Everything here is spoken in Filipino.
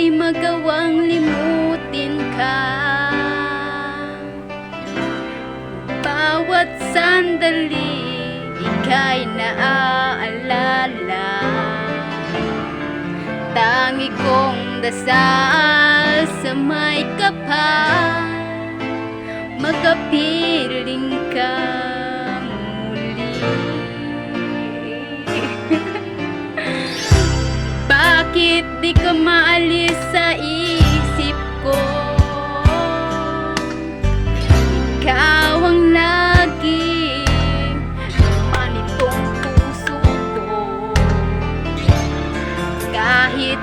di magawang limutin ka. Bawat sandali ika'y naaalala. Tangi kong dasal sa may kapal, makapiling ka muli. Bakit di ka maalis sa isip ko? Ikaw ang lagi laman itong puso ko. Kahit